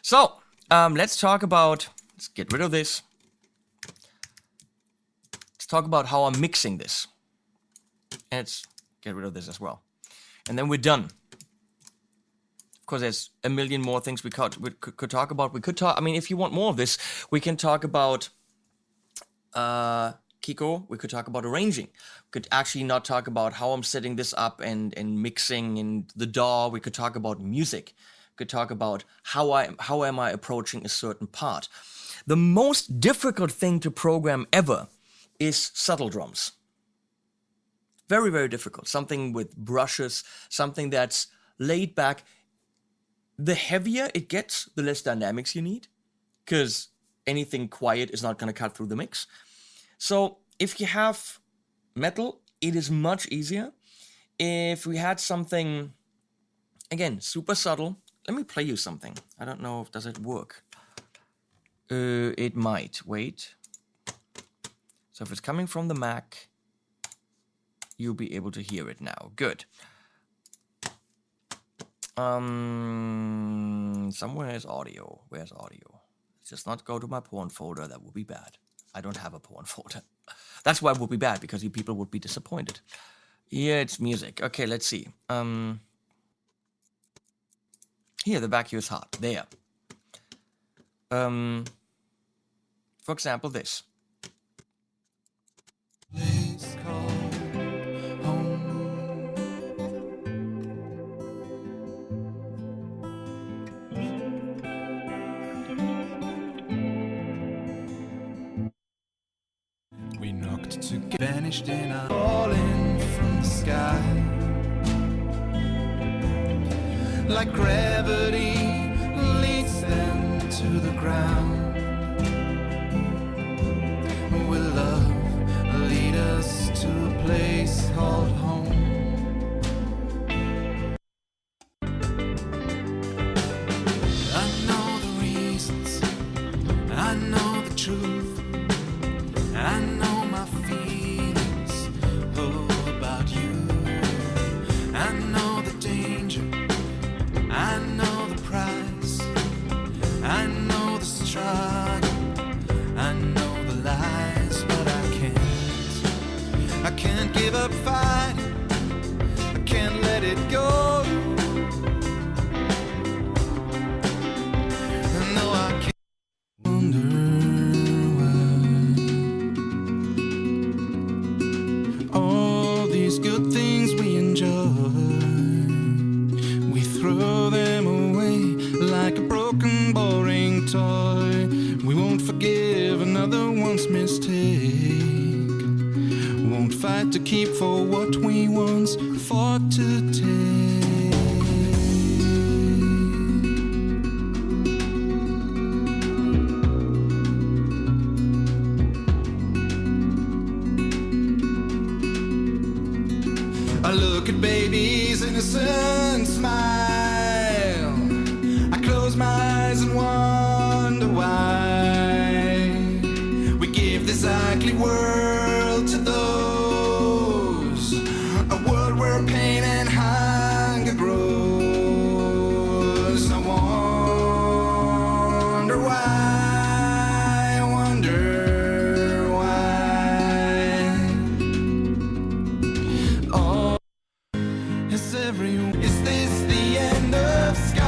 So, let's talk about, let's get rid of this. Let's talk about how I'm mixing this. And let's get rid of this as well. And then we're done. Of course, there's a million more things we could talk about. We could talk, I mean, if you want more of this, we can talk about Kiko. We could talk about arranging. We could actually not talk about how I'm setting this up and mixing and the DAW. We could talk about music. We could talk about how am I approaching a certain part. The most difficult thing to program ever is subtle drums. Very, very difficult. Something with brushes, something that's laid back. The heavier it gets, the less dynamics you need, because anything quiet is not going to cut through the mix. So if you have metal, it is much easier. If we had something, again, super subtle, let me play you something. I don't know if does it work. It might. Wait. So if it's coming from the Mac, you'll be able to hear it now. Good. Somewhere is audio. Where's audio? Let's just not go to my porn folder. That would be bad. I don't have a porn folder. That's why it would be bad, because you people would be disappointed. Yeah, it's music. Okay, let's see. Here, the vacuum is hot. There. For example, this. We knocked to get vanished in our falling from the sky. Like gravity leads them to the ground. Will love lead us to a place called home? I know the reasons, I know the truth, I know my feelings about you. I know the danger, I know the price, I know the struggle, I know the lies, but I can't give up fighting, I can't let it go. No, I can't wonder why all these good things we enjoy, we throw them away like a broken, boring toy. We won't forgive another one's mistake, won't fight to keep for what we once fought to take. I look at baby's innocent smile, I close my eyes and wonder why we give this ugly world to those, a world where pain and hunger grows. I wonder why, I wonder why. Oh, is this the end of skies?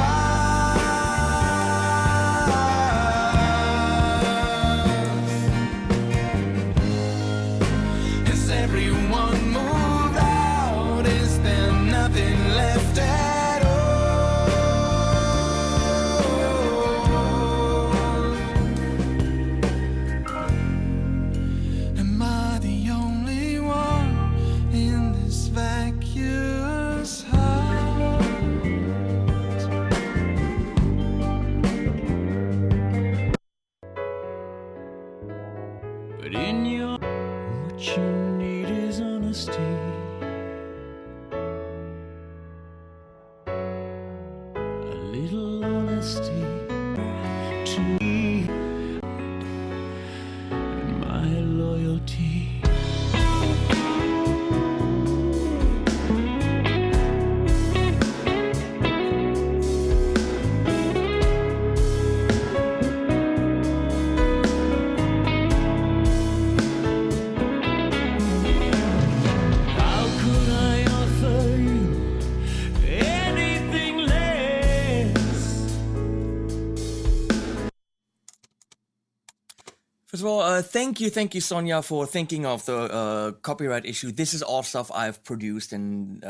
First of all, thank you, Sonia, for thinking of the copyright issue. This is all stuff I've produced and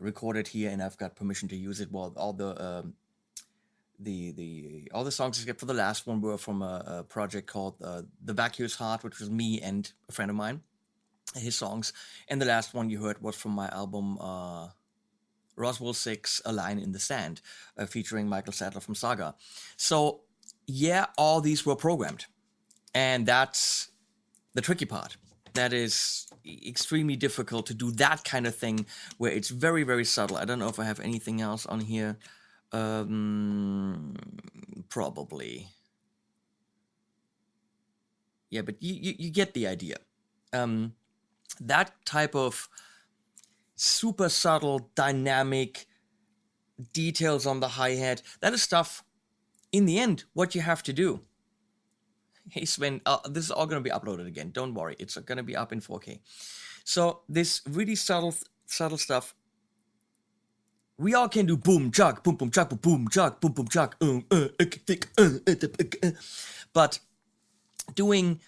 recorded here, and I've got permission to use it. Well, all the songs except for the last one were from a project called The Vacuous Heart, which was me and a friend of mine, his songs. And the last one you heard was from my album Roswell 6, A Line in the Sand, featuring Michael Sadler from Saga. So yeah, all these were programmed. And that's the tricky part. That is extremely difficult to do that kind of thing where it's very, very subtle. I don't know if I have anything else on here. Probably. Yeah, but you get the idea. That type of super subtle, dynamic details on the hi-hat, that is stuff, in the end, what you have to do. Hey Sven, this is all going to be uploaded again. Don't worry, it's going to be up in 4K. So this really subtle stuff. We all can do boom chug, boom boom chug, boom chug, boom boom chug. But doing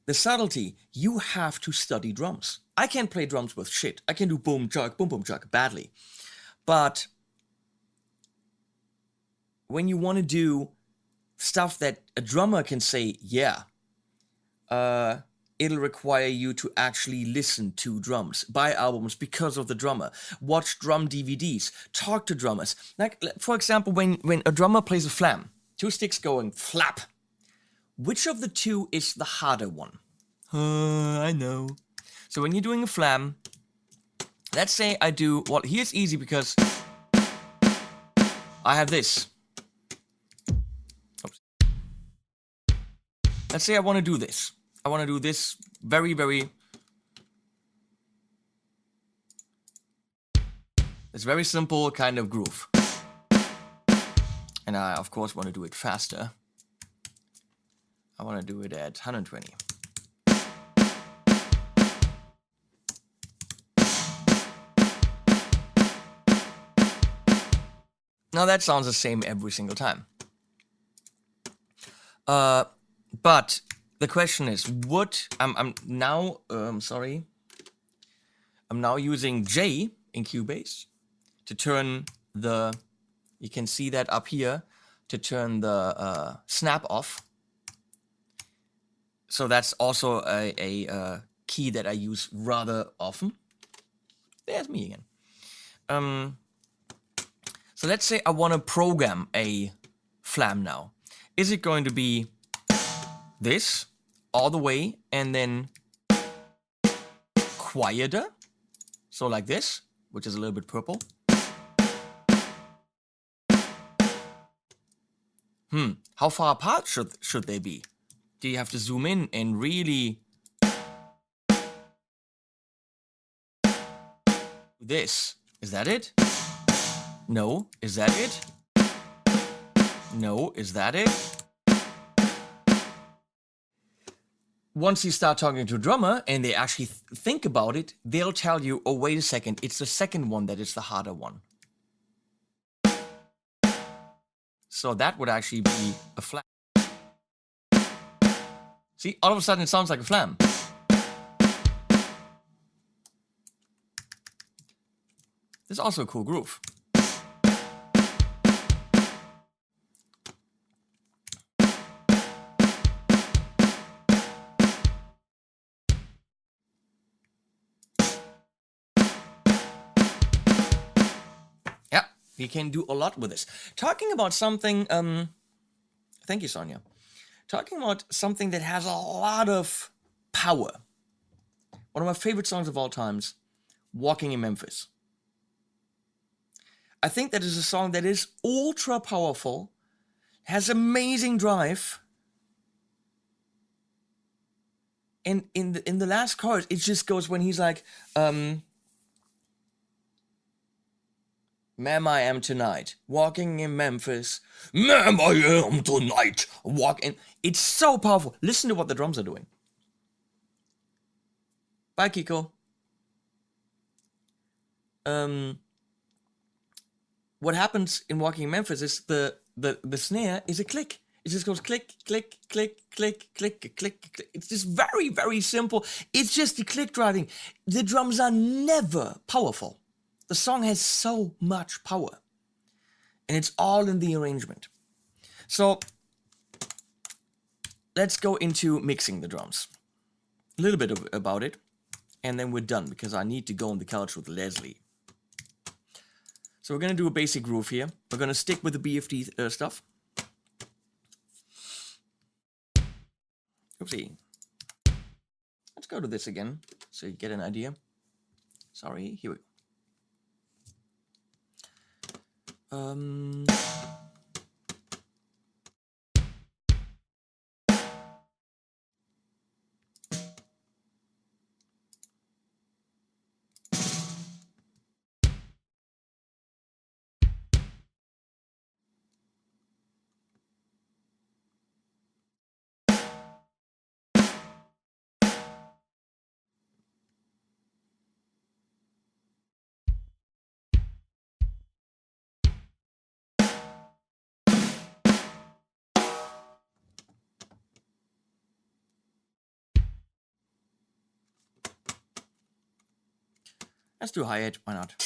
the subtlety, you have to study drums. I can't play drums with shit. I can do boom chug badly. But when you want to do stuff that a drummer can say, yeah, it'll require you to actually listen to drums, buy albums because of the drummer, watch drum DVDs, talk to drummers. Like, for example, when a drummer plays a flam, two sticks going flap, which of the two is the harder one? I know. So when you're doing a flam, let's say I do, well, here's easy because I have this. Let's say I want to do this. I want to do this very, very... It's very simple kind of groove. And I, of course, want to do it faster. I want to do it at 120. Now that sounds the same every single time. But the question is, I'm now using J in Cubase to turn the, you can see that up here, to turn the snap off. So that's also a key that I use rather often. There's me again. So let's say I want to program a flam now. Is it going to be this all the way and then quieter? So like this, which is a little bit purple. How far apart should they be? Do you have to zoom in and really this? Is that it? No. Is that it? No. Is that it? Once you start talking to a drummer and they actually think about it, they'll tell you, oh, wait a second, it's the second one that is the harder one. So that would actually be a flam. See, all of a sudden it sounds like a flam. This is also a cool groove. You can do a lot with this. Talking about something, thank you, Sonia. Talking about something that has a lot of power. One of my favorite songs of all times, Walking in Memphis. I think that is a song that is ultra powerful, has amazing drive. And in the last chorus, it just goes when he's like, Ma'am, I am tonight, walking in Memphis. Ma'am, I am tonight, walking. It's so powerful. Listen to what the drums are doing. Bye, Kiko. What happens in Walking in Memphis is the snare is a click. It just goes click, click, click, click, click, click, click. It's just very, very simple. It's just the click driving. The drums are never powerful. The song has so much power. And it's all in the arrangement. So let's go into mixing the drums. A little bit about it. And then we're done because I need to go on the couch with Leslie. So we're going to do a basic groove here. We're going to stick with the BFD stuff. Oopsie. Let's go to this again so you get an idea. Sorry, here we go. Let's do hi-hat, why not?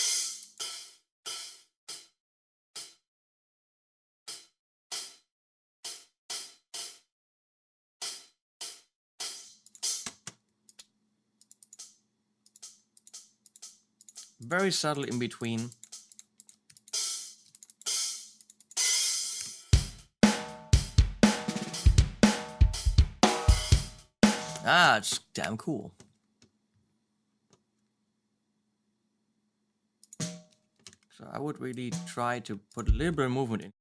Very subtle in between. Ah, it's damn cool. So I would really try to put a little bit of movement in.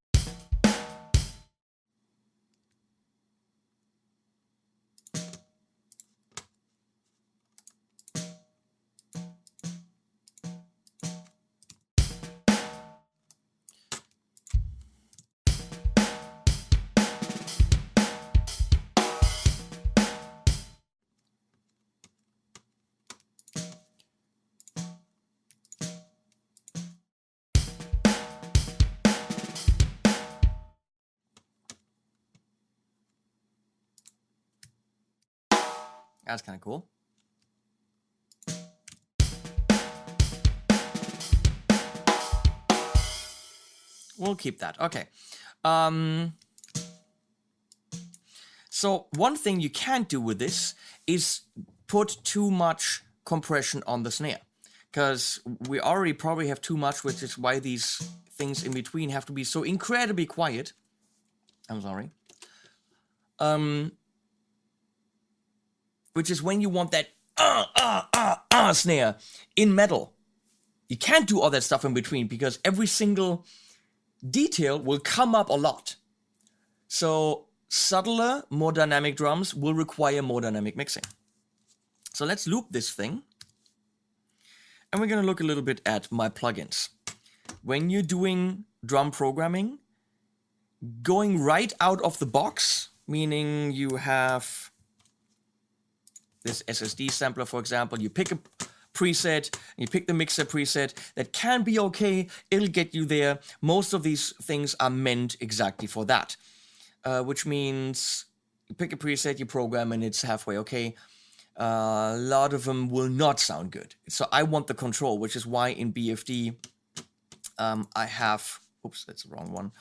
That's kind of cool. We'll keep that. Okay. So one thing you can't do with this is put too much compression on the snare, because we already probably have too much, which is why these things in between have to be so incredibly quiet. I'm sorry. Which is when you want that snare in metal. You can't do all that stuff in between because every single detail will come up a lot. So subtler, more dynamic drums will require more dynamic mixing. So let's loop this thing. And we're going to look a little bit at my plugins. When you're doing drum programming, going right out of the box, meaning you have this SSD sampler, for example, you pick a preset, you pick the mixer preset, that can be okay, it'll get you there. Most of these things are meant exactly for that, which means you pick a preset, you program, and it's halfway okay. A lot of them will not sound good. So I want the control, which is why in BFD I have, oops, that's the wrong one.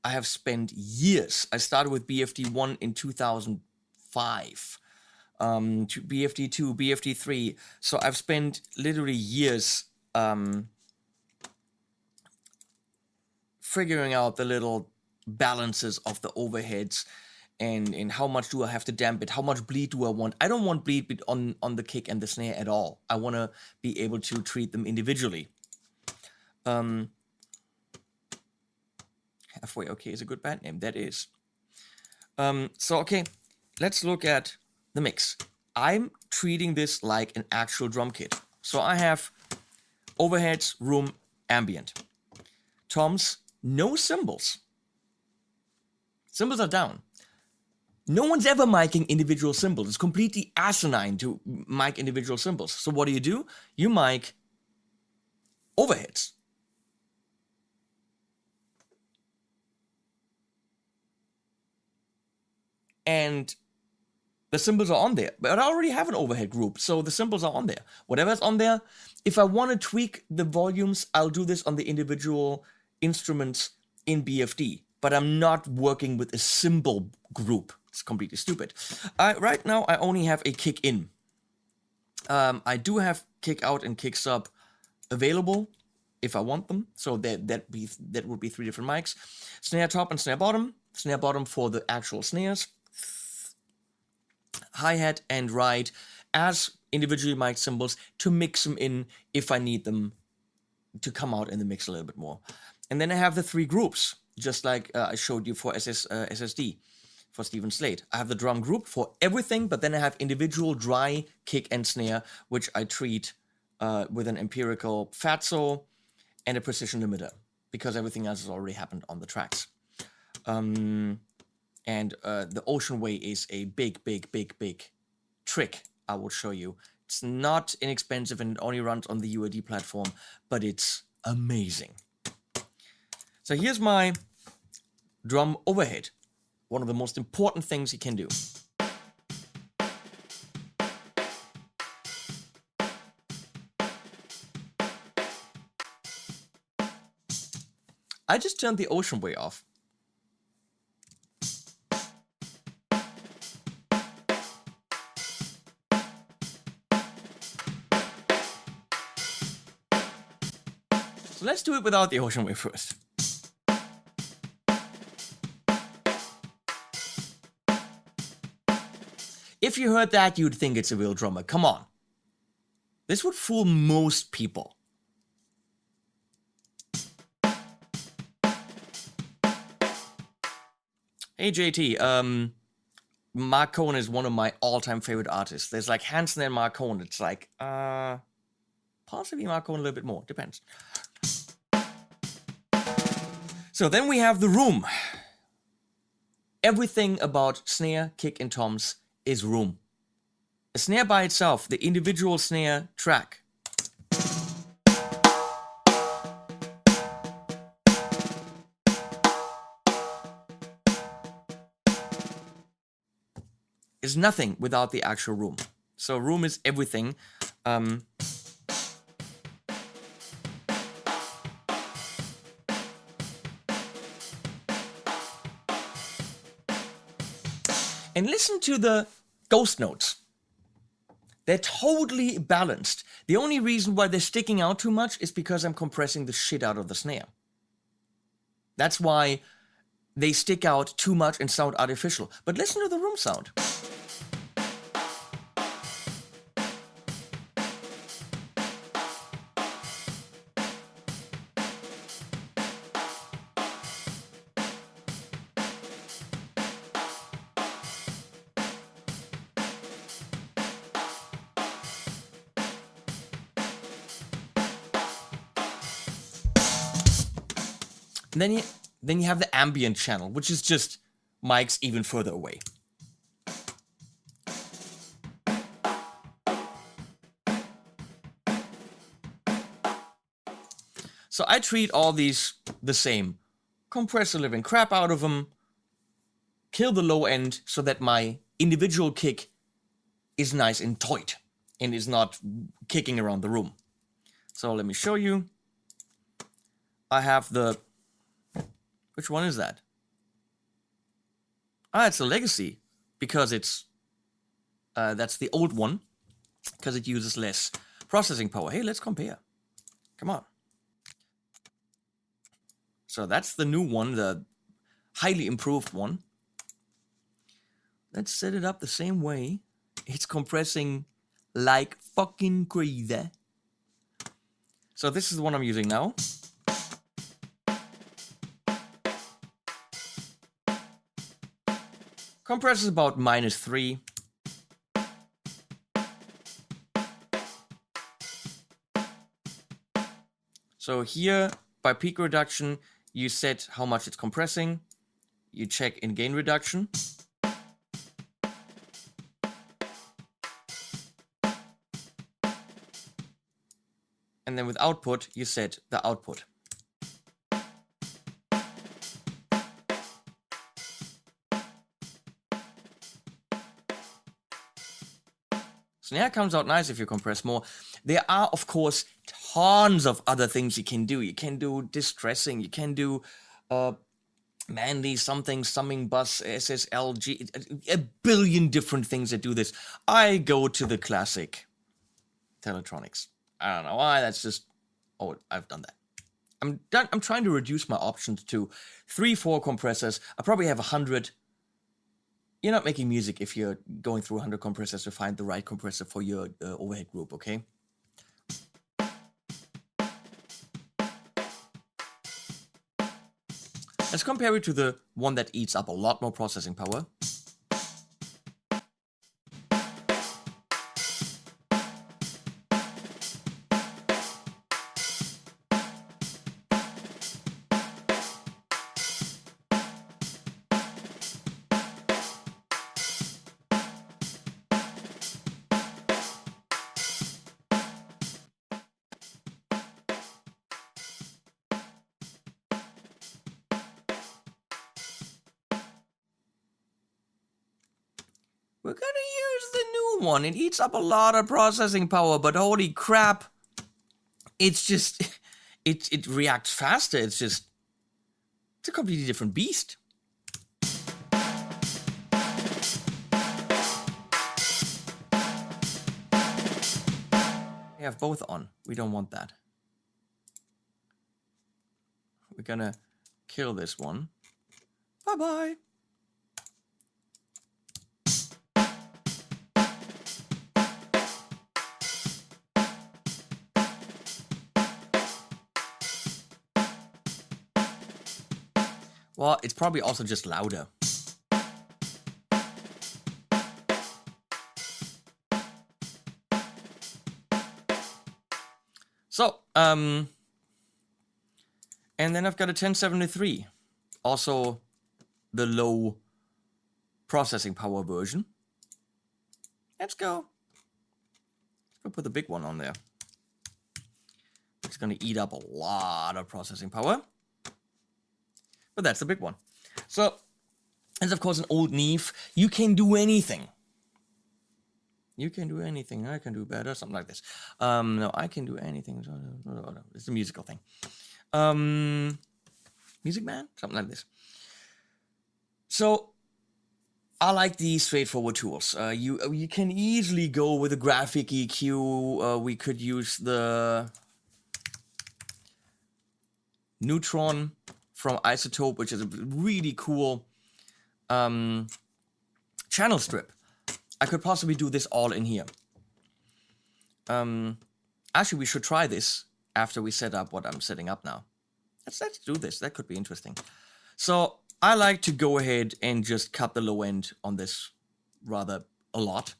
I have spent years. I started with BFD 1 in 2005. To BFD 2, BFD 3. So I've spent literally years figuring out the little balances of the overheads and how much do I have to damp it, how much bleed do I want. I don't want bleed on the kick and the snare at all. I want to be able to treat them individually. Halfway okay is a good band name, that is. So okay, let's look at the mix. I'm treating this like an actual drum kit. So I have overheads, room, ambient. Toms, no cymbals. Cymbals are down. No one's ever miking individual cymbals. It's completely asinine to mic individual cymbals. So what do? You mic overheads. and the cymbals are on there, but I already have an overhead group, so the cymbals are on there. Whatever's on there, if I want to tweak the volumes, I'll do this on the individual instruments in BFD, but I'm not working with a cymbal group. It's completely stupid. Right now, I only have a kick in. I do have kick out and kick sub available if I want them, so that would be 3 different mics. Snare top and snare bottom for the actual snares. Hi-hat and ride as individually mic'd cymbals to mix them in if I need them to come out in the mix a little bit more. And then I have the 3 groups, just like I showed you for SSD, for Stephen Slate. I have the drum group for everything, but then I have individual dry kick and snare, which I treat with an empirical fatso and a precision limiter, because everything else has already happened on the tracks. And the Ocean Way is a big trick I will show you. It's not inexpensive and it only runs on the UAD platform, but it's amazing. So here's my drum overhead. One of the most important things you can do. I just turned the Ocean Way off. So let's do it without the Ocean Way first. If you heard that, you'd think it's a real drummer. Come on. This would fool most people. Hey JT, Mark Cohen is one of my all-time favorite artists. There's like Hansen and Mark Cohen. It's like, possibly Mark Cohen a little bit more. Depends. So then we have the room. Everything about snare, kick, and toms is room. A snare by itself, the individual snare track, is nothing without the actual room. So room is everything. And listen to the ghost notes. They're totally balanced. The only reason why they're sticking out too much is because I'm compressing the shit out of the snare. That's why they stick out too much and sound artificial. But listen to the room sound. And then you have the ambient channel, which is just mics even further away. So I treat all these the same. Compress the living crap out of them, kill the low end so that my individual kick is nice and tight and is not kicking around the room. So let me show you. I have the... Which one is that? It's a Legacy, because it's... that's the old one, because it uses less processing power. Hey, let's compare. Come on. So that's the new one, the highly improved one. Let's set it up the same way. It's compressing like fucking crazy. So this is the one I'm using now. Compresses about -3. So here, by peak reduction, you set how much it's compressing. You check in gain reduction. And then with output, you set the output. Snare comes out nice if you compress more. There are, of course, tons of other things you can do. You can do distressing. You can do Manly something, summing bus, SSLG, a billion different things that do this. I go to the classic Teletronics. I don't know why, that's just, oh, I've done that. I'm trying to reduce my options to 3-4 compressors. I probably have 100. You're not making music if you're going through 100 compressors to find the right compressor for your overhead group, okay? Let's compare it to the one that eats up a lot more processing power. We're gonna use the new one. It eats up a lot of processing power, but holy crap. It's just, it reacts faster. It's a completely different beast. We have both on. We don't want that. We're gonna kill this one. Bye-bye. Well, it's probably also just louder. So, and then I've got a 1073. Also the low processing power version. Let's go. Let's go put the big one on there. It's gonna eat up a lot of processing power. But that's the big one. So, it's of course an old Neve. You can do anything. You can do anything. I can do better. Something like this. No, I can do anything. It's a musical thing. Music Man? Something like this. So, I like these straightforward tools. You can easily go with a graphic EQ. We could use the Neutron from Isotope, which is a really cool channel strip. I could possibly do this all in here. Actually, we should try this after we set up what I'm setting up now. Let's do this. That could be interesting. So I like to go ahead and just cut the low end on this rather a lot.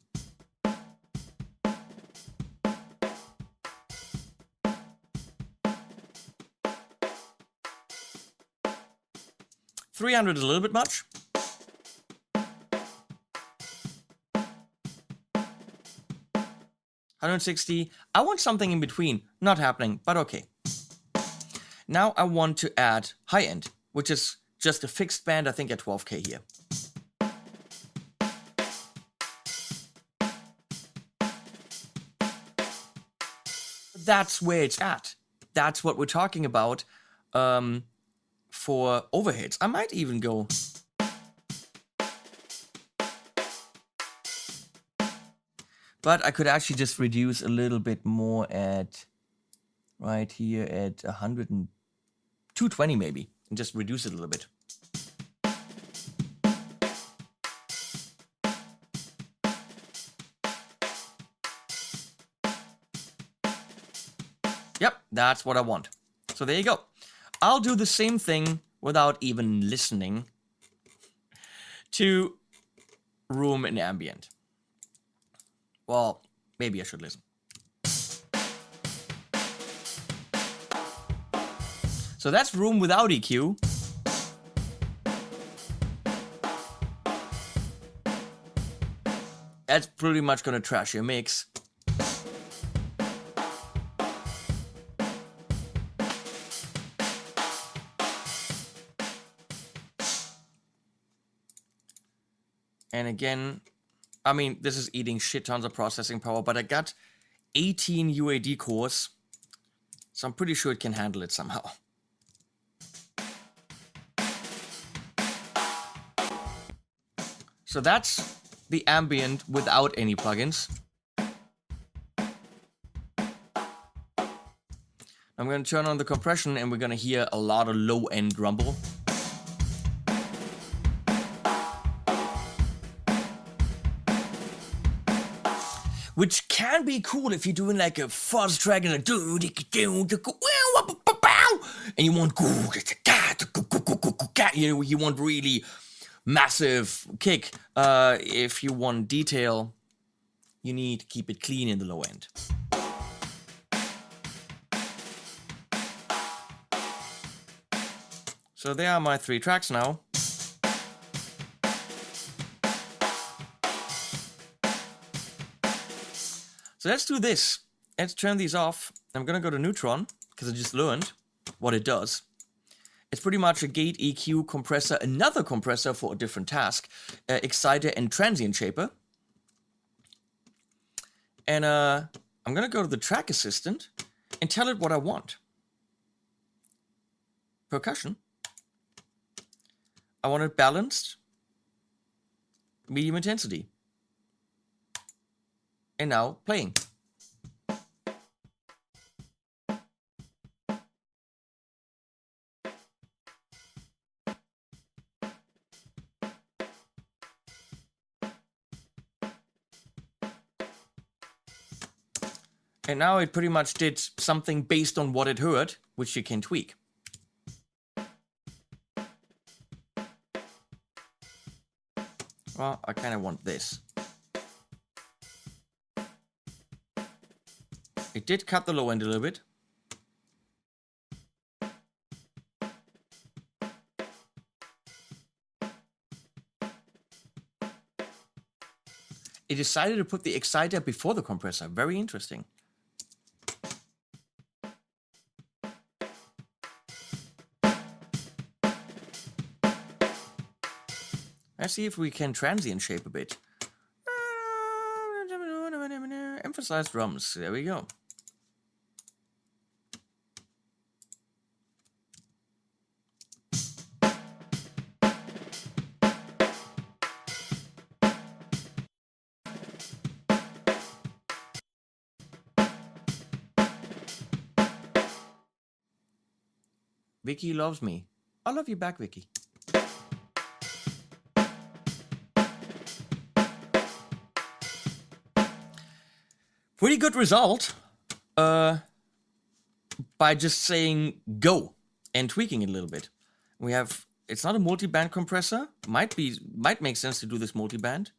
$300 is a little bit much. $160. I want something in between. Not happening, but okay. Now I want to add high end, which is just a fixed band, I think at 12K here. That's where it's at. That's what we're talking about for overheads. I might even go... But I could actually just reduce a little bit more at, right here at 220 maybe, and just reduce it a little bit. Yep, that's what I want. So there you go. I'll do the same thing without even listening to room and ambient. Well, maybe I should listen. So that's room without EQ. That's pretty much gonna trash your mix. And again, I mean, this is eating shit tons of processing power, but I got 18 UAD cores, so I'm pretty sure it can handle it somehow. So that's the ambient without any plugins. I'm going to turn on the compression and we're going to hear a lot of low-end rumble. Which can be cool if you're doing like a fuzz track and you want you want really massive kick. If you want detail, you need to keep it clean in the low end. So there are my 3 tracks now. So let's do this. Let's turn these off. I'm gonna go to Neutron, because I just learned what it does. It's pretty much a gate, EQ, compressor, another compressor for a different task, exciter and transient shaper. And I'm gonna go to the track assistant and tell it what I want. Percussion. I want it balanced, medium intensity. And now playing. And now it pretty much did something based on what it heard, which you can tweak. Well, I kind of want this. It did cut the low end a little bit. It decided to put the exciter before the compressor. Very interesting. Let's see if we can transient shape a bit. Emphasize drums. There we go. Vicky loves me. I love you back, Vicky. Pretty good result by just saying go and tweaking it a little bit. We have, it's not a multi-band compressor. Might make sense to do this multi-band.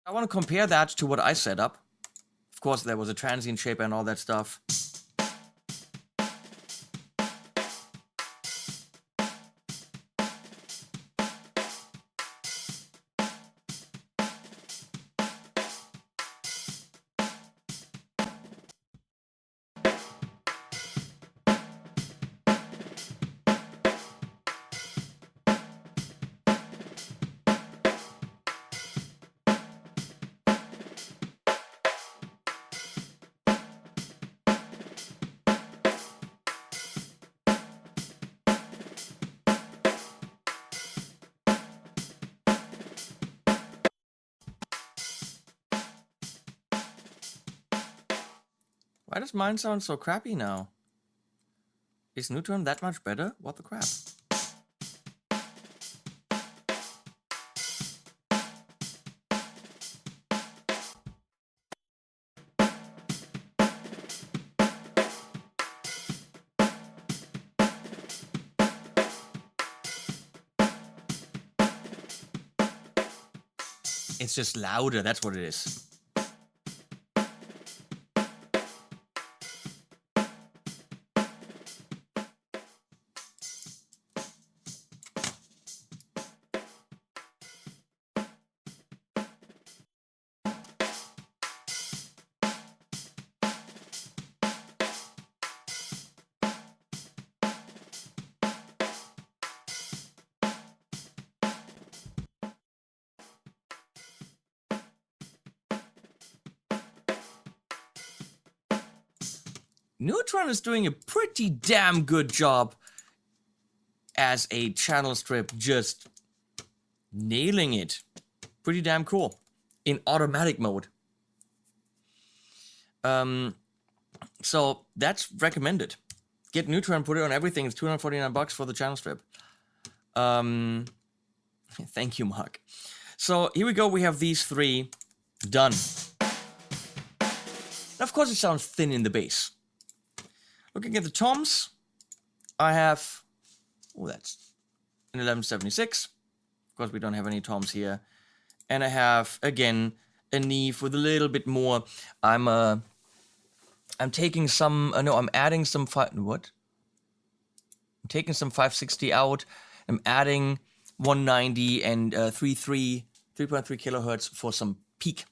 I want to compare that to what I set up. Of course, there was a transient shaper and all that stuff. Why does mine sound so crappy now? Is Neutron that much better? What the crap? It's just louder, that's what it is. Neutron is doing a pretty damn good job as a channel strip, just nailing it. Pretty damn cool. In automatic mode. So that's recommended. Get Neutron, put it on everything. It's $249 for the channel strip. Thank you, Mark. So here we go. We have these three done. And of course, it sounds thin in the bass. Looking at the toms, I have, oh, that's an 1176. Of course, we don't have any toms here. And I have, again, a Neve with a little bit more. I'm taking some, no, I'm adding some, what? I'm taking some 560 out. I'm adding 190 and 3.3 kilohertz for some peak.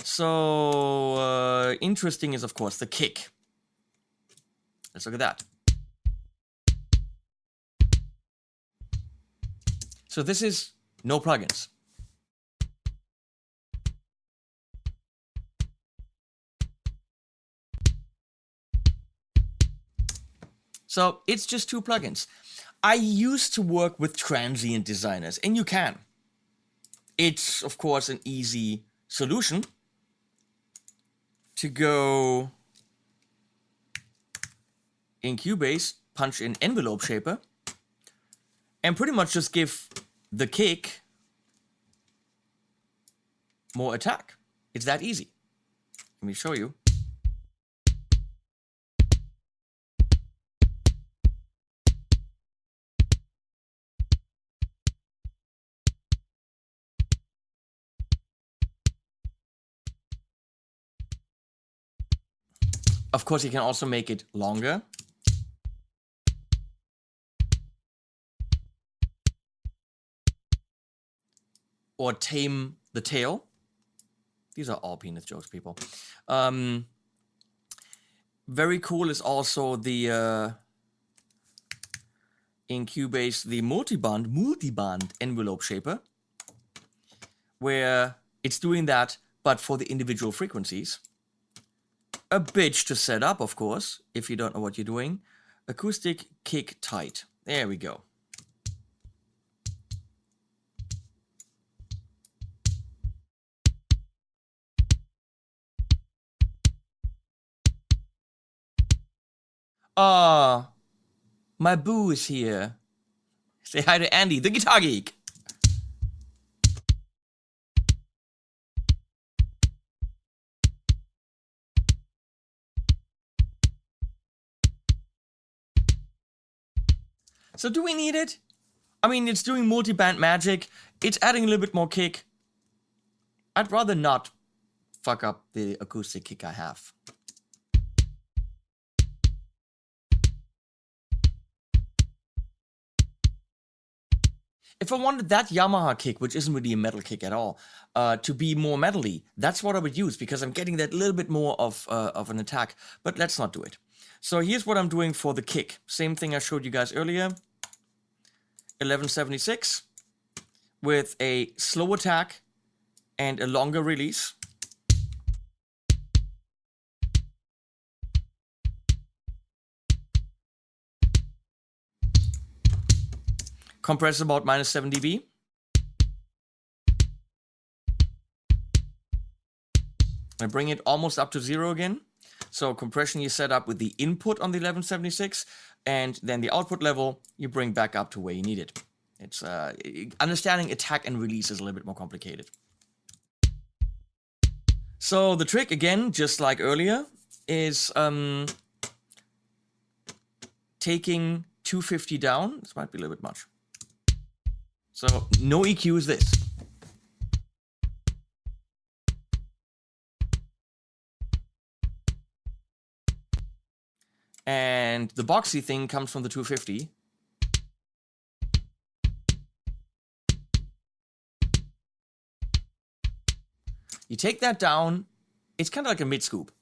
So, interesting is, of course, the kick. Let's look at that. So this is no plugins. So it's just two plugins. I used to work with transient designers, and you can. It's, of course, an easy solution to go in Cubase, punch in envelope shaper, and pretty much just give the kick more attack. It's that easy. Let me show you. Of course, you can also make it longer. Or tame the tail. These are all penis jokes, people. Very cool is also the in Cubase the multiband envelope shaper, where it's doing that, but for the individual frequencies. A bitch to set up, of course, if you don't know what you're doing. Acoustic kick tight. There we go. Ah, my boo is here. Say hi to Andy, the guitar geek. So do we need it? I mean, it's doing multi-band magic. It's adding a little bit more kick. I'd rather not fuck up the acoustic kick I have. If I wanted that Yamaha kick, which isn't really a metal kick at all, to be more metally, that's what I would use, because I'm getting that little bit more of an attack. But let's not do it. So here's what I'm doing for the kick. Same thing I showed you guys earlier. 1176 with a slow attack and a longer release. Compress about -7 dB. I bring it almost up to 0 again. So compression you set up with the input on the 1176, and then the output level you bring back up to where you need it. It's understanding attack and release is a little bit more complicated. So the trick, again, just like earlier, is taking 250 down. This might be a little bit much. So no EQ is this. And the boxy thing comes from the 250. You take that down, it's kind of like a mid scoop.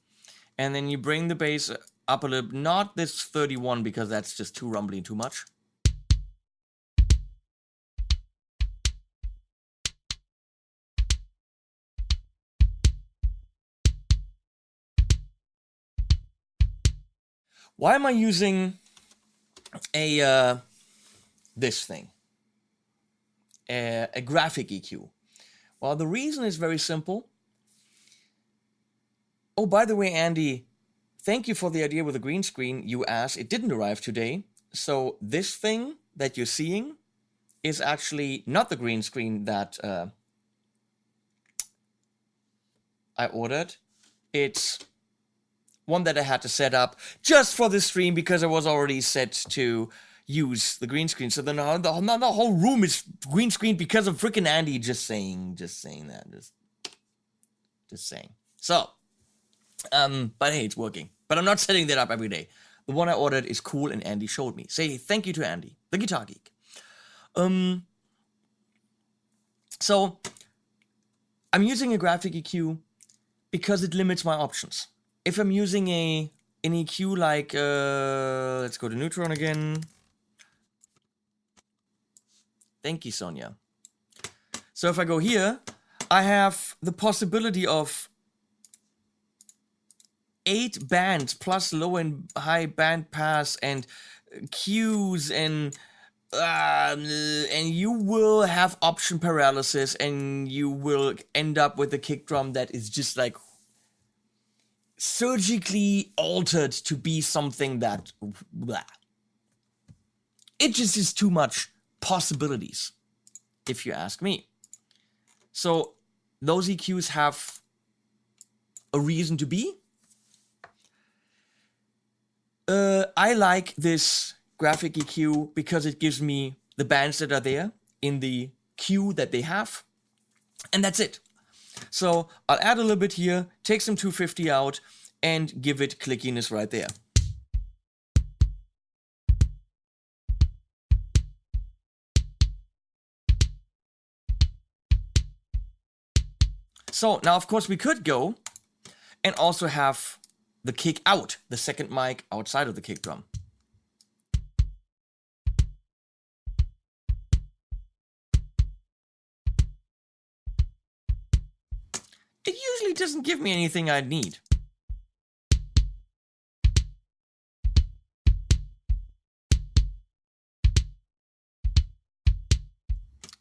And then you bring the bass up a little, not this 31 because that's just too rumbly and too much. Why am I using a this thing? A graphic EQ? Well, the reason is very simple. Oh, by the way, Andy, thank you for the idea with the green screen. You asked, it didn't arrive today. So this thing that you're seeing is actually not the green screen that I ordered. It's one that I had to set up just for the stream because I was already set to use the green screen. So then the whole room is green screen because of freaking Andy. Just saying that. Just saying. So, but hey, it's working. But I'm not setting that up every day. The one I ordered is cool and Andy showed me. Say thank you to Andy, the guitar geek. So I'm using a graphic EQ because it limits my options. If I'm using an EQ like, let's go to Neutron again. Thank you, Sonia. So if I go here, I have the possibility of 8 bands plus low and high band pass and cues and you will have option paralysis and you will end up with a kick drum that is just like surgically altered to be something that it just is too much possibilities, if you ask me. So those EQs have a reason to be. I like this graphic EQ because it gives me the bands that are there in the queue that they have, and that's it. So I'll add a little bit here, take some 250 out, and give it clickiness right there. So now, of course, we could go and also have the kick out, the second mic outside of the kick drum. It usually doesn't give me anything I'd need.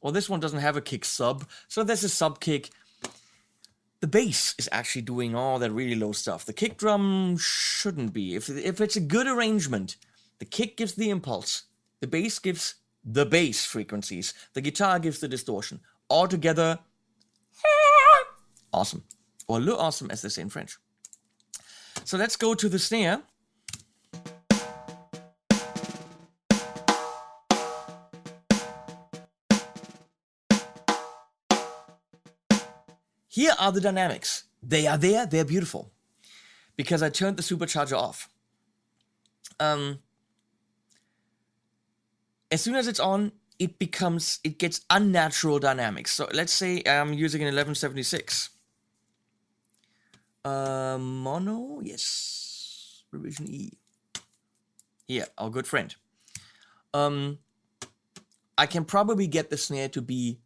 Well, this one doesn't have a kick sub, so there's a sub kick. The bass is actually doing all that really low stuff. The kick drum shouldn't be. If it's a good arrangement, the kick gives the impulse, the bass gives the bass frequencies, the guitar gives the distortion. All together, awesome. Or le awesome, as they say in French. So let's go to the snare. Here are the dynamics. They are there, they're beautiful. Because I turned the supercharger off. As soon as it's on, it gets unnatural dynamics. So let's say I'm using an 1176. Mono, yes. Revision E. Here, our good friend. I can probably get the snare to be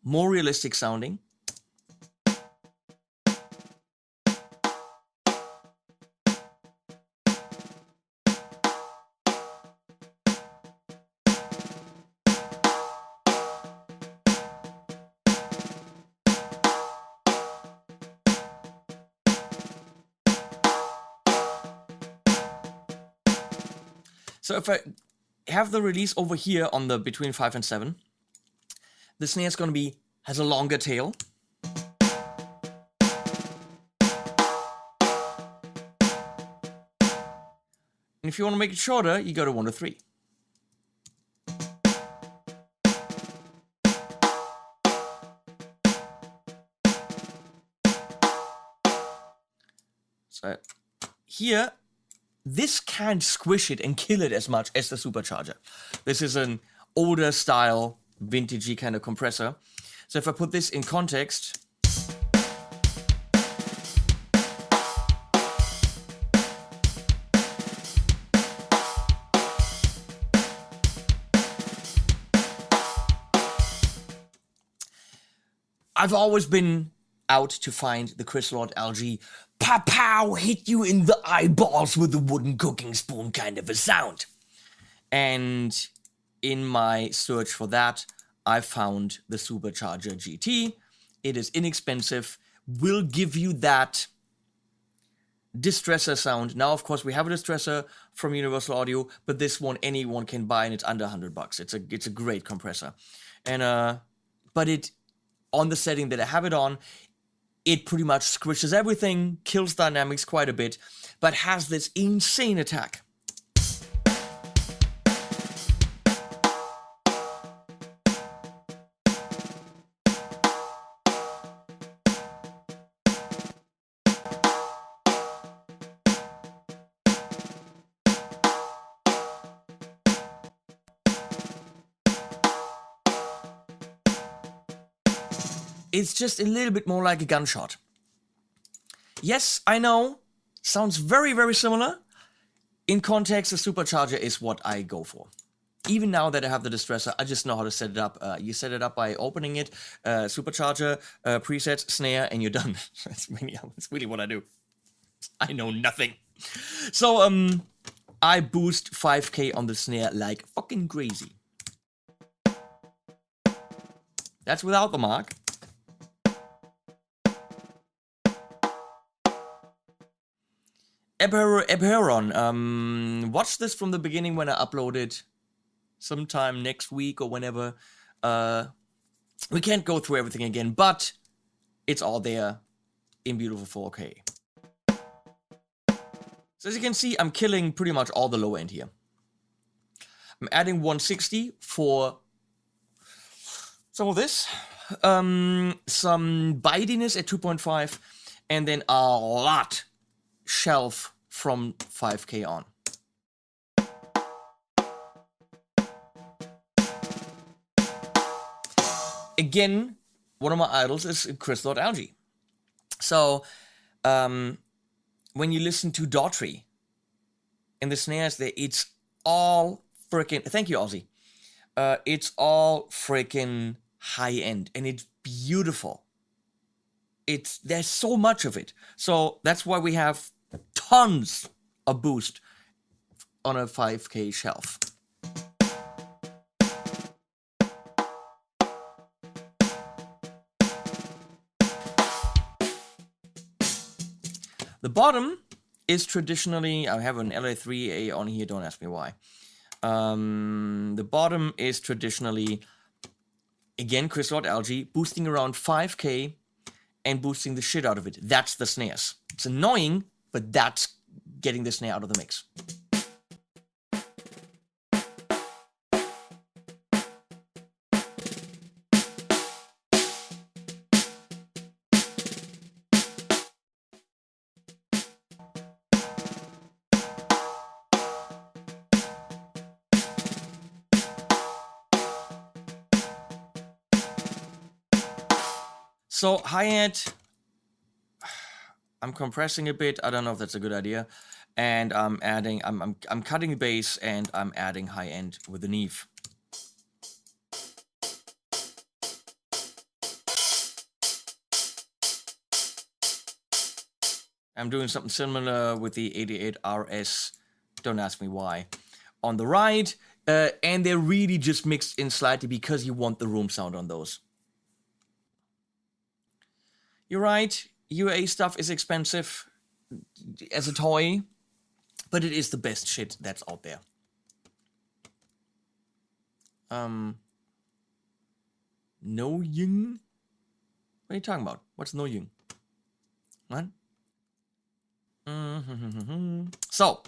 more realistic sounding. So if I have the release over here on the between 5 and 7, the snare is going to has a longer tail. And if you want to make it shorter, you go to 1 to 3. So here, this can't squish it and kill it as much as the supercharger. This is an older style, vintagey kind of compressor. So if I put this in context, I've always been out to find the Chris Lord LG pow pow, hit you in the eyeballs with a wooden cooking spoon kind of a sound. And in my search for that, I found the Supercharger GT. It is inexpensive, will give you that distressor sound. Now, of course, we have a distressor from Universal Audio, but this one anyone can buy, and it's under $100. It's a great compressor, and but it, on the setting that I have it on, it pretty much squishes everything, kills dynamics quite a bit, but has this insane attack. It's just a little bit more like a gunshot. Yes, I know, sounds very, very similar. In context, the Supercharger is what I go for. Even now that I have the distressor, I just know how to set it up. You set it up by opening it, Supercharger, presets, snare, and you're done. That's really what I do. I know nothing. So, I boost 5K on the snare like fucking crazy. That's without the mark. Eberron, watch this from the beginning when I upload it sometime next week or whenever. We can't go through everything again, but it's all there in beautiful 4K. So as you can see, I'm killing pretty much all the low end here. I'm adding 160 for some of this, some biteiness at 2.5, and then a lot shelf from 5K on. Again, one of my idols is Chris Lord Alge. So, when you listen to Daughtry in the snares there, it's all freaking, thank you, Ozzy. It's all freaking high end, and it's beautiful. There's so much of it. So that's why we have tons of boost on a 5K shelf. The bottom is traditionally, I have an LA3A on here, don't ask me why. The bottom is traditionally, again, Chris Lord Alge, boosting around 5K and boosting the shit out of it. That's the snares. It's annoying, but that's getting the snare out of the mix. So hi-hat, I'm compressing a bit. I don't know if that's a good idea. And I'm adding, I'm cutting bass and I'm adding high end with the Neve. I'm doing something similar with the 88 RS. Don't ask me why. On the right, and they're really just mixed in slightly because you want the room sound on those. You're right, UA stuff is expensive as a toy, but it is the best shit that's out there. No Ying? What are you talking about? What's no Ying? What? So,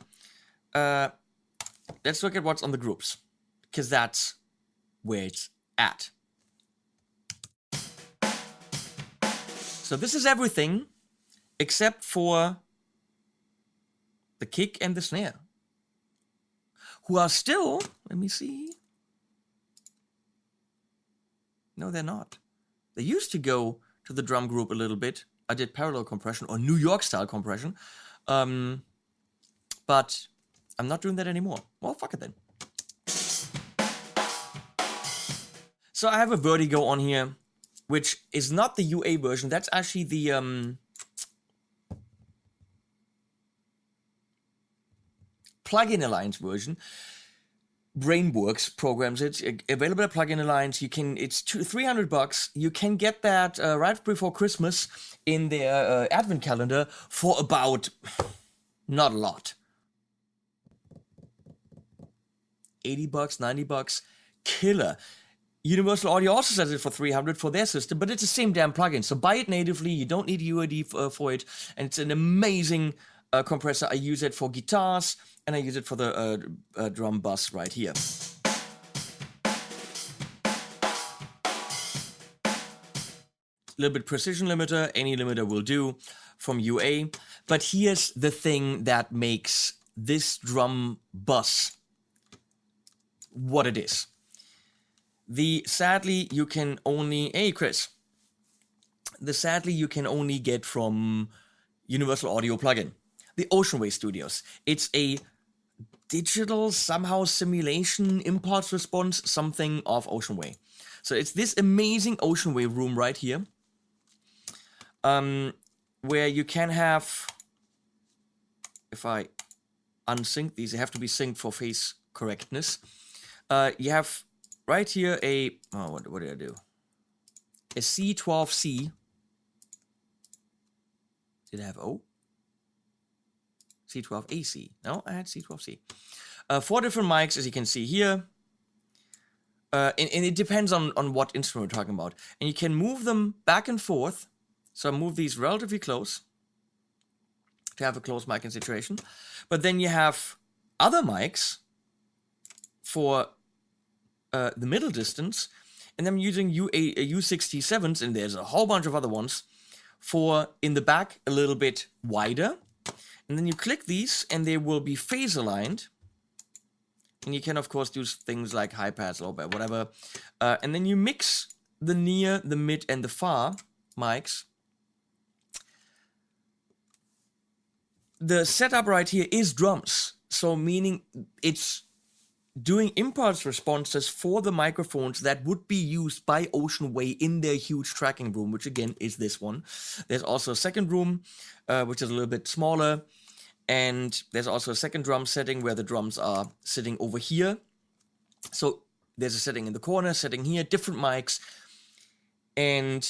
let's look at what's on the groups, because that's where it's at. So this is everything except for the kick and the snare, who are still, let me see. No, they're not. They used to go to the drum group a little bit. I did parallel compression or New York style compression. But I'm not doing that anymore. Well, fuck it then. So I have a Vertigo on here, which is not the UA version. That's actually the Plugin Alliance version. Brainworks programs it, available at Plugin Alliance. It's $300. You can get that right before Christmas in their advent calendar for about, not a lot, $80, $90, killer. Universal Audio also says it for $300 for their system, but it's the same damn plugin. So buy it natively. You don't need UAD for it, and it's an amazing compressor. I use it for guitars, and I use it for the drum bus right here. A little bit precision limiter, any limiter will do from UA. But here's the thing that makes this drum bus what it is. Sadly you can only get from Universal Audio plugin, the Oceanway Studios. It's a digital somehow simulation impulse response something of Oceanway. So it's this amazing Oceanway room right here, where you can have, if I unsync these, they have to be synced for phase correctness. You have right here what did I do? A C12C. Did I have O? C12AC. No, I had C12C. 4 different mics, as you can see here. And it depends on what instrument we're talking about. And you can move them back and forth. So I move these relatively close to have a close mic situation. But then you have other mics for the middle distance, and I'm using U67s, and there's a whole bunch of other ones for in the back a little bit wider. And then you click these, and they will be phase aligned. And you can of course do things like high pass, low pass, whatever. And then you mix the near, the mid, and the far mics. The setup right here is drums, so meaning it's doing impulse responses for the microphones that would be used by Oceanway in their huge tracking room, which again is this one. There's also a second room, which is a little bit smaller, and there's also a second drum setting where the drums are sitting over here. So there's a setting in the corner, setting here, different mics, and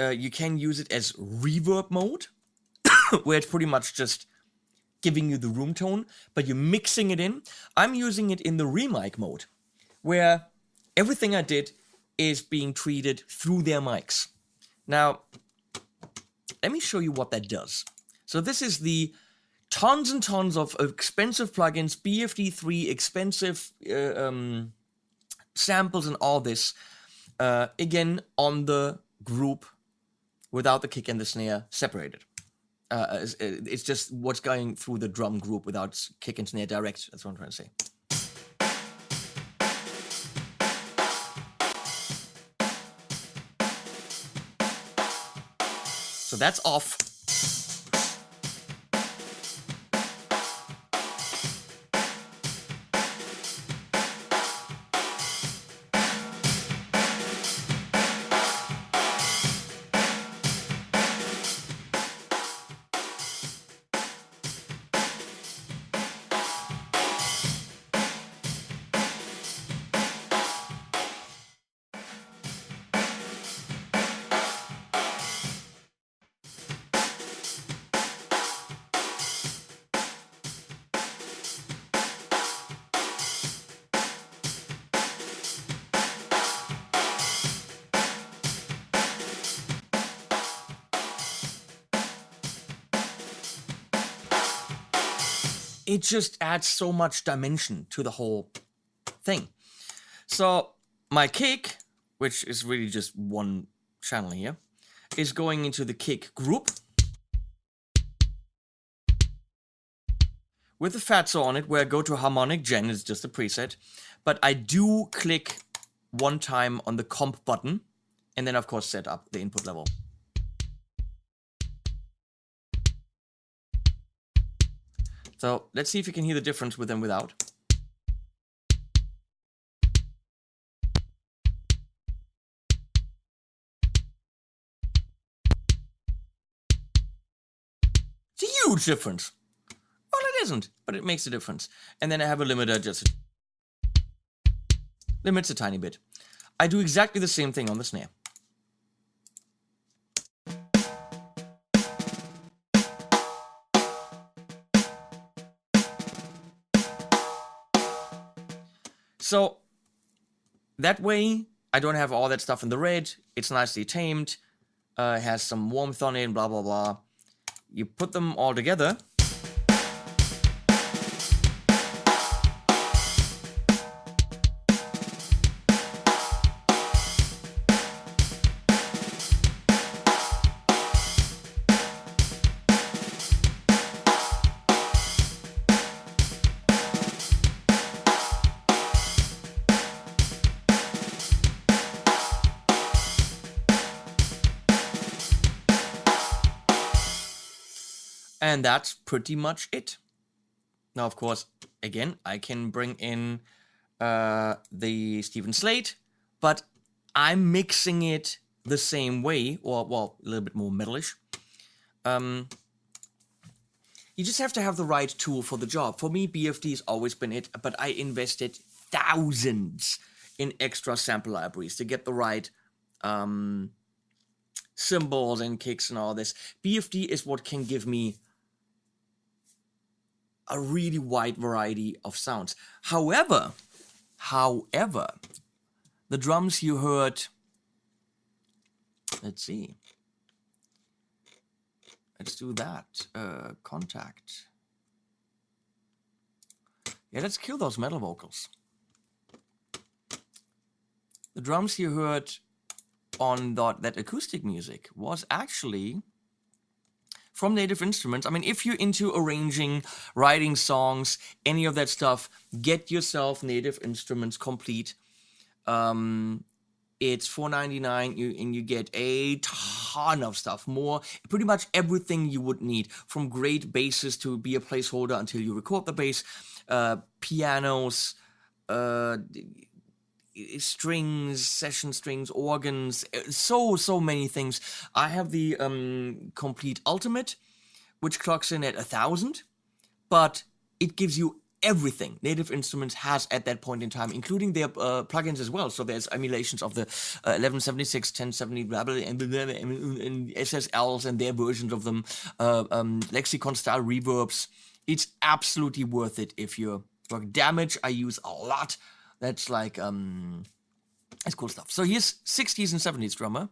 you can use it as reverb mode, where it's pretty much just giving you the room tone, but you're mixing it in. I'm using it in the remic mode, where everything I did is being treated through their mics. Now, let me show you what that does. So this is the tons and tons of expensive plugins, BFD3, expensive samples and all this, again, on the group without the kick and the snare separated. It's just what's going through the drum group without kick and snare direct. That's what I'm trying to say. So that's off. It just adds so much dimension to the whole thing. So my kick, which is really just one channel here, is going into the kick group with the fatso on it, where I go to harmonic gen, it's just a preset, but I do click one time on the comp button, and then of course set up the input level. So let's see if you can hear the difference with and without. It's a huge difference. Well, it isn't, but it makes a difference. And then I have a limiter, just limits a tiny bit. I do exactly the same thing on the snare. So that way, I don't have all that stuff in the red. It's nicely tamed. It has some warmth on it, blah, blah, blah. You put them all together. And that's pretty much it. Now, of course, again, I can bring in the Stephen Slate, but I'm mixing it the same way, or, well, a little bit more metalish. You just have to have the right tool for the job. For me, BFD has always been it, but I invested thousands in extra sample libraries to get the right cymbals and kicks and all this. BFD is what can give me a really wide variety of sounds. However, the drums you heard, let's see. Let's do that. Contact. Yeah, let's kill those metal vocals. The drums you heard on that acoustic music was actually from Native Instruments. I mean, if you're into arranging, writing songs, any of that stuff, get yourself Native Instruments Komplete. It's $4.99, and you get a ton of stuff, pretty much everything you would need, from great basses to be a placeholder until you record the bass, pianos, strings, session strings, organs, so many things. I have the Komplete Ultimate, which clocks in at 1,000, but it gives you everything Native Instruments has at that point in time, including their plugins as well. So there's emulations of the 1176, 1070, blah, blah, and SSLs and their versions of them, lexicon-style reverbs. It's absolutely worth it if you're work. Damage I use a lot. That's like, that's cool stuff. So here's 60s and 70s drummer.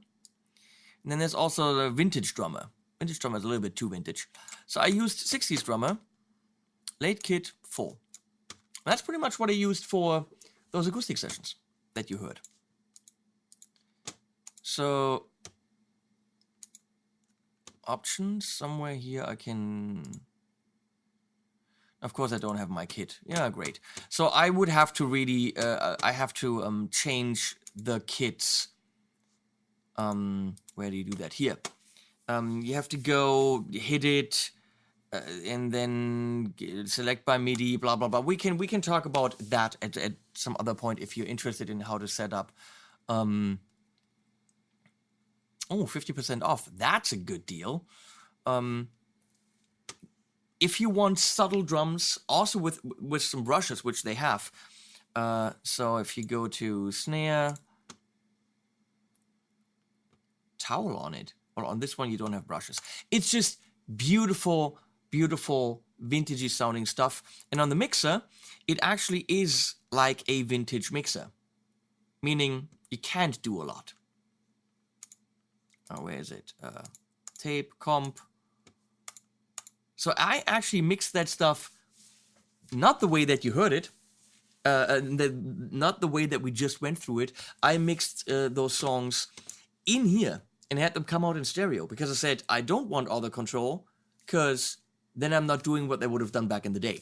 And then there's also the vintage drummer. Vintage drummer is a little bit too vintage. So I used 60s drummer, late kit 4. That's pretty much what I used for those acoustic sessions that you heard. So, options, somewhere here I can... Of course I don't have my kit. Yeah, great. So I would have to really, I have to change the kits. Where do you do that? Here. You have to go, hit it, and then select by MIDI, blah, blah, blah. We can talk about that at some other point if you're interested in how to set up. Oh, 50% off. That's a good deal. If you want subtle drums, also with some brushes, which they have. So if you go to snare, towel on it, or on this one you don't have brushes. It's just beautiful, beautiful, vintagey sounding stuff. And on the mixer, it actually is like a vintage mixer, meaning you can't do a lot. Oh, where is it? Tape, comp. So I actually mixed that stuff, not the way that you heard it, not the way that we just went through it. I mixed those songs in here and had them come out in stereo because I said, I don't want all the control because then I'm not doing what they would have done back in the day.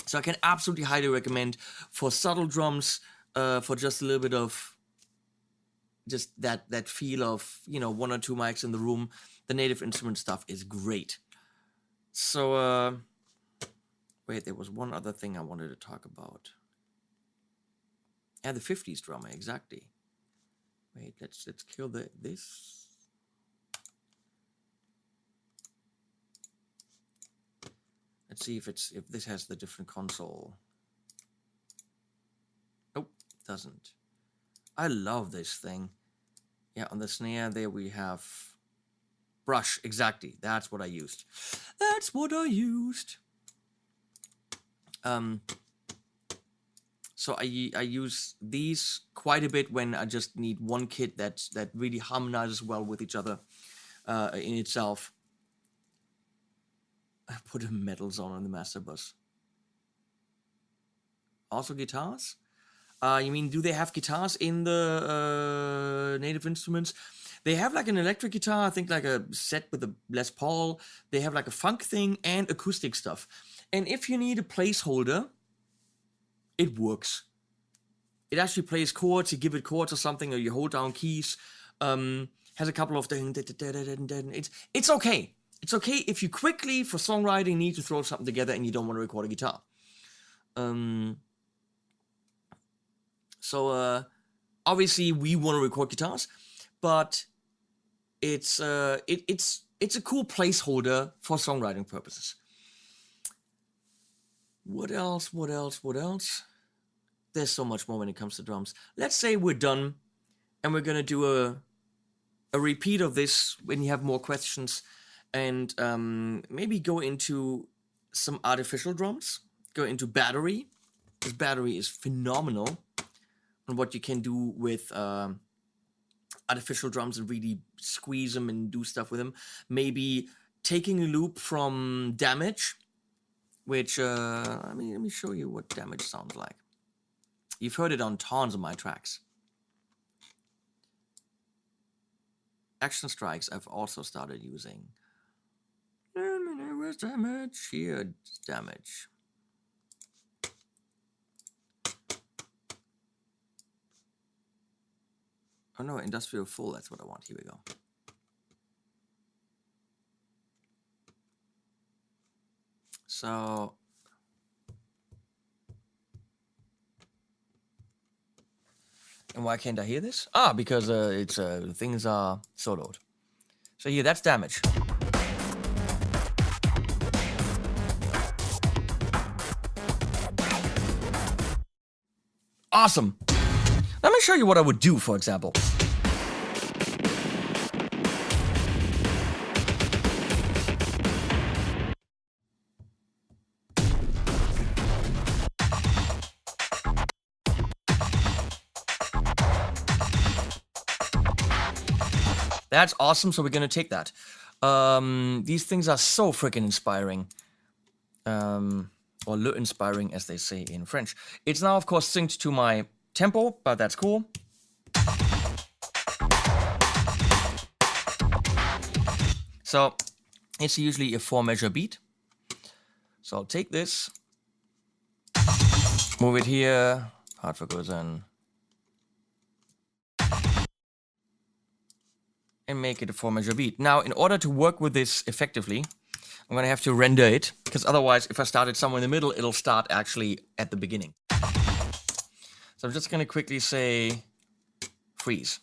So I can absolutely highly recommend for subtle drums, for just a little bit of just that feel of, you know, 1 or 2 mics in the room. The Native Instruments stuff is great. So, wait, there was one other thing I wanted to talk about. Yeah, the 50s drummer, exactly. Wait, let's kill this. Let's see if this has the different console. Nope, doesn't. I love this thing. Yeah, on the snare there we have brush. Exactly, that's what I used. That's what I used. So I use these quite a bit when I just need one kit that really harmonizes well with each other in itself. I put a metal zone on the master bus. Also guitars? You mean, do they have guitars in the Native Instruments? They have like an electric guitar, I think like a set with a Les Paul. They have like a funk thing and acoustic stuff. And if you need a placeholder, it works. It actually plays chords. You give it chords or something, or you hold down keys. Has a couple of it's okay. It's okay if you quickly, for songwriting, need to throw something together and you don't want to record a guitar. So obviously we want to record guitars, but it's a cool placeholder for songwriting purposes. What else? There's so much more when it comes to drums. Let's say we're done and we're gonna do a repeat of this when you have more questions, and maybe go into some artificial drums, go into battery, because battery is phenomenal on what you can do with artificial drums and really squeeze them and do stuff with them. Maybe taking a loop from Damage, which, let me show you what Damage sounds like. You've heard it on tons of my tracks. Action Strikes I've also started using. Where's Damage? Here, Damage. Oh no, Industrial Full, that's what I want. Here we go. So, and why can't I hear this? Because it's things are soloed. So here, that's Damage. Awesome. Let me show you what I would do, for example. That's awesome, so we're gonna take that. These things are so freaking inspiring. Or le inspiring, as they say in French. It's now, of course, synced to my tempo, but that's cool. So, it's usually a 4-measure beat. So I'll take this, move it here, hard for goes in, and make it a 4-measure beat. Now, in order to work with this effectively, I'm gonna have to render it, because otherwise, if I start it somewhere in the middle, it'll start actually at the beginning. So I'm just gonna quickly say freeze.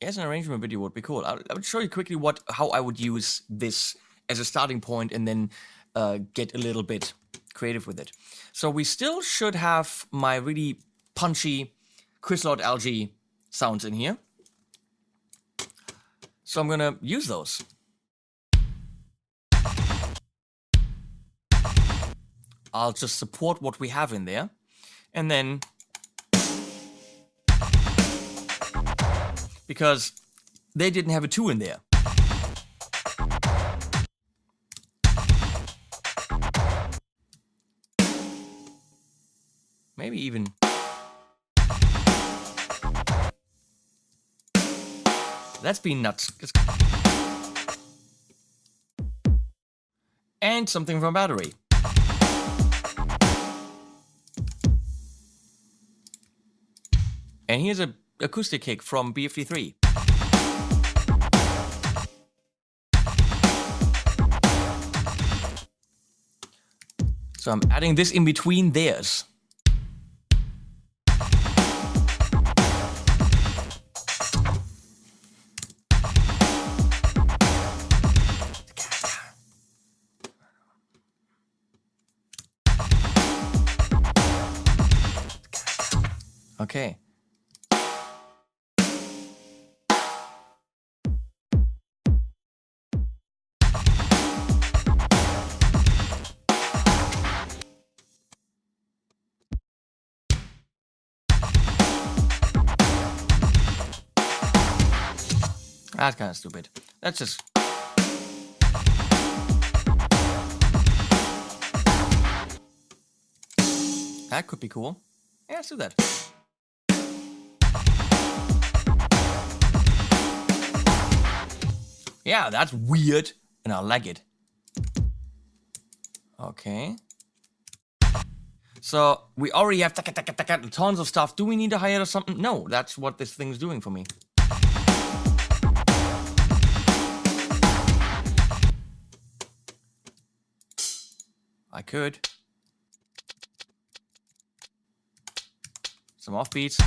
As an arrangement video would be cool. I would show you quickly how I would use this as a starting point, and then get a little bit creative with it. So we still should have my really punchy Chris Lord Algae sounds in here. So I'm gonna use those. I'll just support what we have in there, and then, because they didn't have a 2 in there. Maybe even. That's been nuts. And something from battery. And here's an acoustic kick from BFD3. So I'm adding this in between theirs. Okay. That's kind of stupid. Let's just... That could be cool. Yeah, let's do that. Yeah, that's weird, and I like it. Okay. So, we already have tons of stuff. Do we need a hi-hat or something? No, that's what this thing's doing for me. I could. Some offbeats.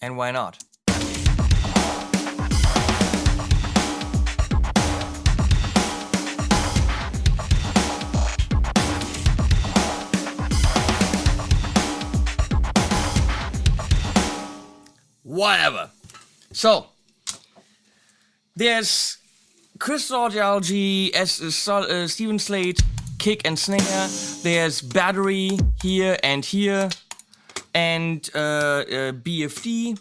And why not? Whatever. So, there's crystal geology, Stephen Slate, kick and snare. There's battery here, and BFD,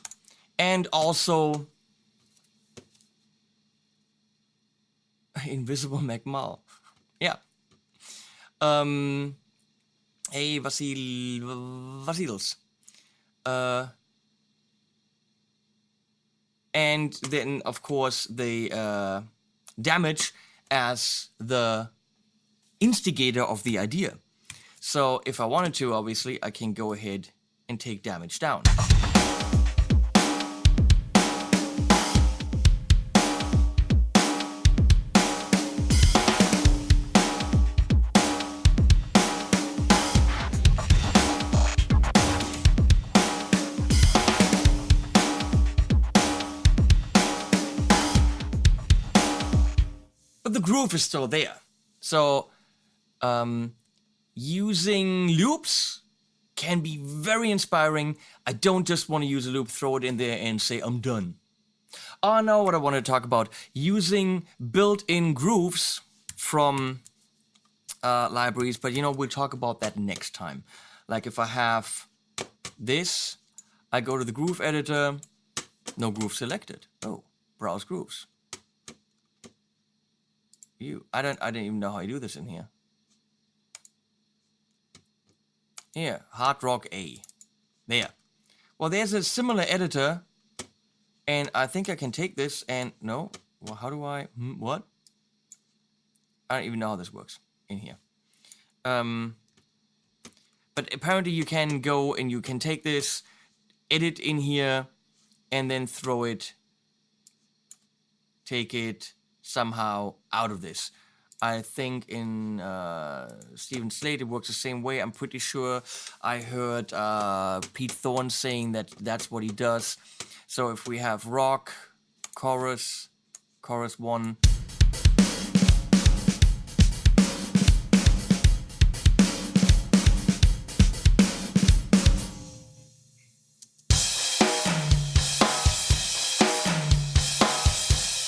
and also Invisible McMall. Yeah. Hey, Vasils. And then, of course, the damage as the instigator of the idea. So if I wanted to, obviously, I can go ahead and take damage down. But the groove is still there. So, using loops can be very inspiring. I don't just want to use a loop, throw it in there, and say, I'm done. Oh, no, what I want to talk about. Using built-in grooves from libraries, but we'll talk about that next time. Like if I have this, I go to the groove editor, no groove selected. Oh, browse grooves. I didn't even know how you do this in here. Here, Hard Rock A. There. Well, there's a similar editor, and I think I can take this and... No? Well, how do I... What? I don't even know how this works in here. But apparently you can go and you can take this, edit in here, and then throw it, take it somehow out of this. I think in Stephen Slate it works the same way. I'm pretty sure I heard Pete Thorne saying that that's what he does. So if we have rock, chorus 1.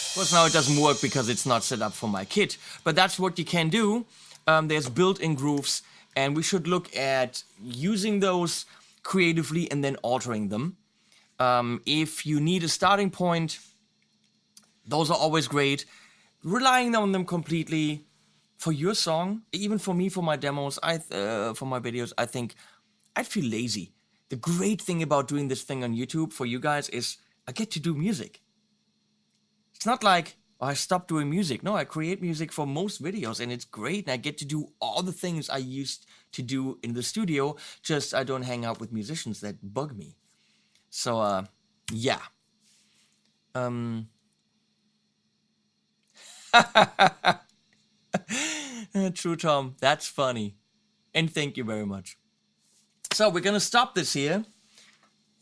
Of course, now it doesn't work because it's not set up for my kit, but that's what you can do. There's built-in grooves, and we should look at using those creatively and then altering them. If you need a starting point, those are always great. Relying on them completely for your song, even for me, for my demos, for my videos, I think I'd feel lazy The great thing about doing this thing on YouTube for you guys is I get to do music. It's not like I stopped doing music. No, I create music for most videos and it's great. And I get to do all the things I used to do in the studio. Just I don't hang out with musicians that bug me. So, yeah. True, Tom. That's funny. And thank you very much. So we're gonna stop this here.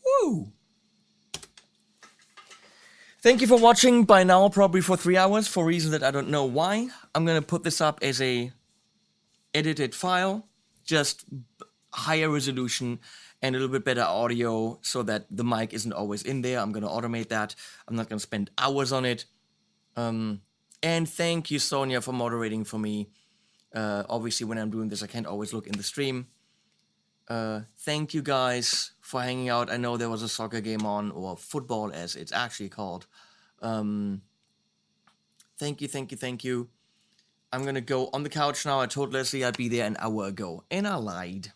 Woo! Thank you for watching by now, probably for 3 hours, for reasons that I don't know why. I'm gonna put this up as a edited file, just higher resolution and a little bit better audio so that the mic isn't always in there. I'm gonna automate that. I'm not gonna spend hours on it. And thank you, Sonia, for moderating for me. Obviously, when I'm doing this, I can't always look in the stream. Thank you guys for hanging out. I know there was a soccer game on, or football as it's actually called. Thank you. I'm gonna go on the couch now. I told Leslie I'd be there an hour ago, and I lied.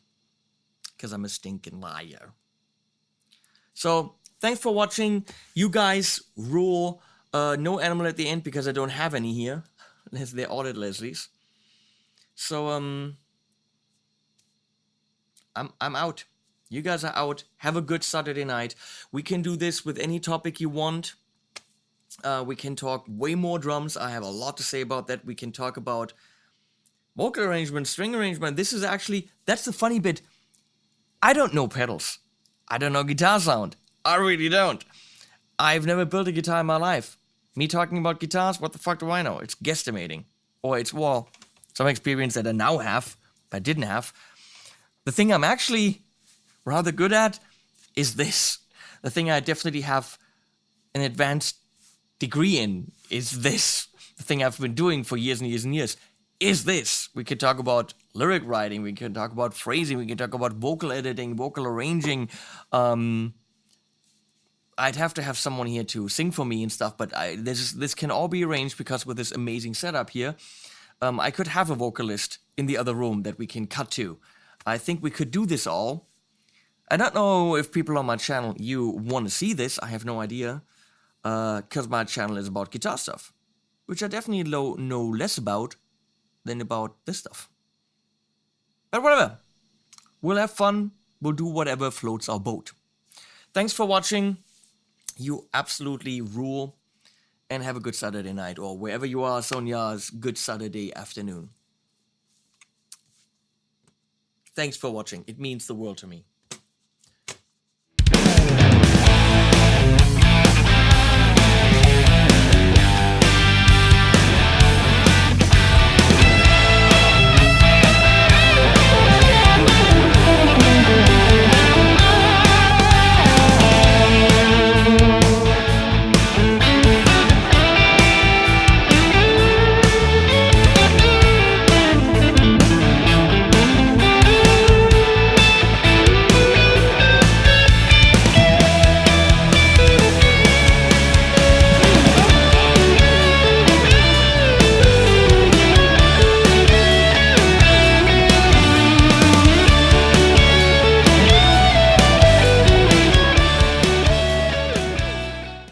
Because I'm a stinking liar. So, thanks for watching. You guys rule. No animal at the end because I don't have any here. They're all at Leslie's. So, I'm out. You guys are out. Have a good Saturday night. We can do this with any topic you want. We can talk way more drums. I have a lot to say about that. We can talk about vocal arrangement, string arrangement. This is actually, that's the funny bit. I don't know pedals. I don't know guitar sound. I really don't. I've never built a guitar in my life. Me talking about guitars, what the fuck do I know? It's guesstimating. Or it's, well, some experience that I now have, but I didn't have. The thing I'm actually rather good at is this. The thing I definitely have an advanced degree in is this. The thing I've been doing for years and years and years is this. We could talk about lyric writing, we could talk about phrasing, we could talk about vocal editing, vocal arranging. I'd have to have someone here to sing for me and stuff, but this can all be arranged because with this amazing setup here, I could have a vocalist in the other room that we can cut to. I think we could do this all. I don't know if people on my channel, you want to see this. I have no idea. Because my channel is about guitar stuff. Which I definitely know less about than about this stuff. But whatever. We'll have fun. We'll do whatever floats our boat. Thanks for watching. You absolutely rule. And have a good Saturday night. Or wherever you are, Sonia's good Saturday afternoon. Thanks for watching. It means the world to me.